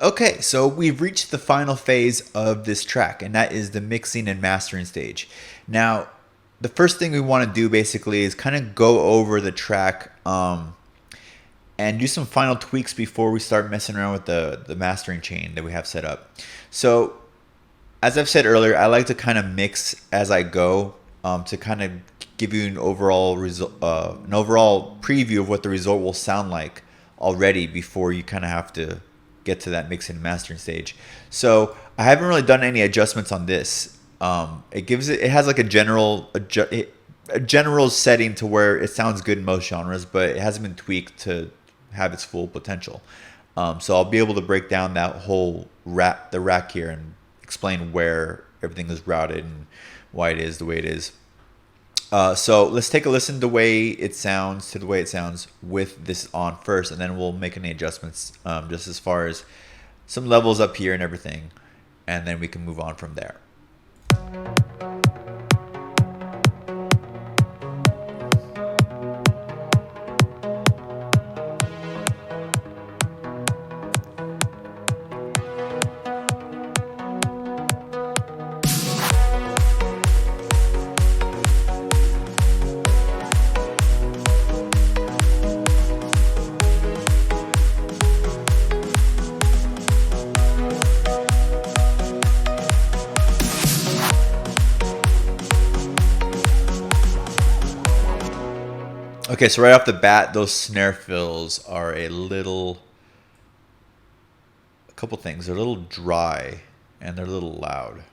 Okay, so we've reached the final phase of this track, and that is the mixing and mastering stage. Now, the first thing we want to do basically is kind of go over the track and do some final tweaks before we start messing around with the mastering chain that we have set up. So, as I've said earlier, I like to kind of mix as I go to kind of give you an overall an overall preview of what the result will sound like already before you kind of have to get to that mixing and mastering stage. So I haven't really done any adjustments on this. It has like a general setting to where it sounds good in most genres, but it hasn't been tweaked to have its full potential. So I'll be able to break down that whole the rack here and explain where everything is routed and why it is the way it is. So let's take a listen to the way it sounds with this on first, and then we'll make any adjustments just as far as some levels up here and everything, and then we can move on from there. Okay, so right off the bat, those snare fills are a couple things. They're a little dry and they're a little loud.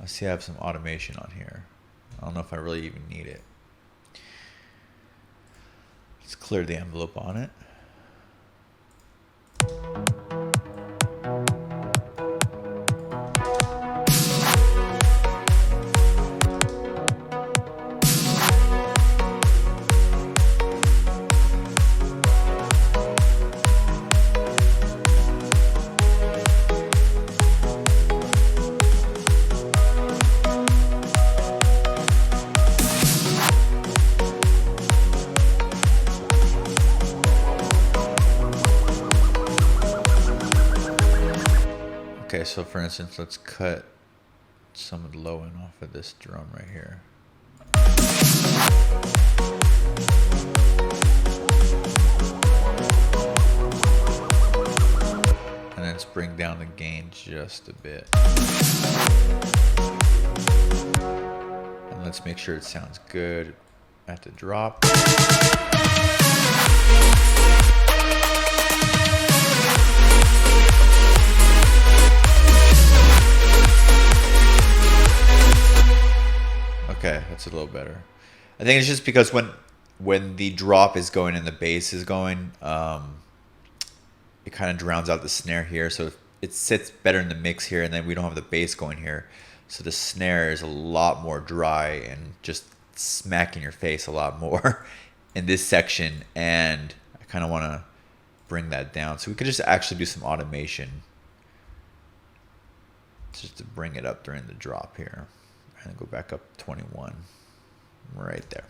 I see I have some automation on here. I don't know if I really even need it. Let's clear the envelope on it. Okay, so for instance, let's cut some of the low end off of this drum right here. And then let's bring down the gain just a bit. And let's make sure it sounds good at the drop. Okay, that's a little better. I think it's just because when the drop is going and the bass is going, it kind of drowns out the snare here, so it sits better in the mix here, and then we don't have the bass going here, so the snare is a lot more dry and just smacking your face a lot more in this section, and I kind of want to bring that down. So we could just actually do some automation just to bring it up during the drop here. And go back up 21 right there.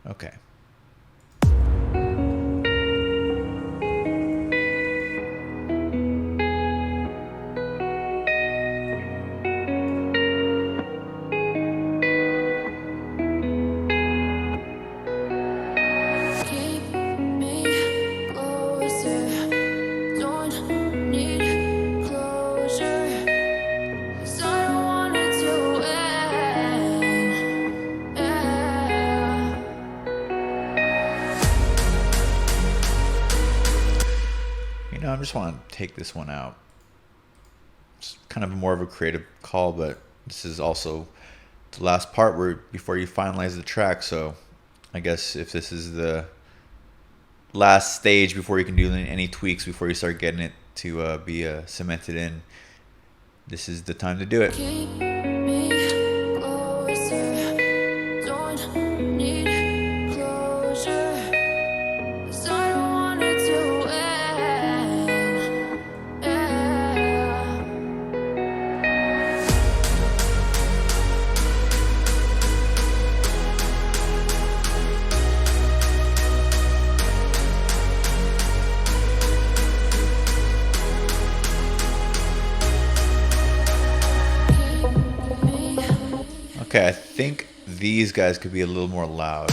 Okay. I just want to take this one out. It's kind of more of a creative call, but this is also the last part before you finalize the track. So I guess if this is the last stage before you can do any tweaks, before you start getting it to be cemented in, this is the time to do it. Okay, I think these guys could be a little more loud.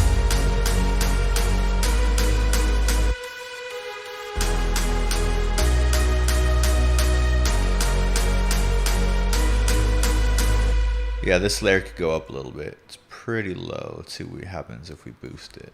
Yeah, this layer could go up a little bit. It's pretty low. Let's see what happens if we boost it.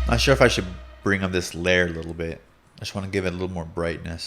Not sure if I should bring up this layer a little bit. I just want to give it a little more brightness.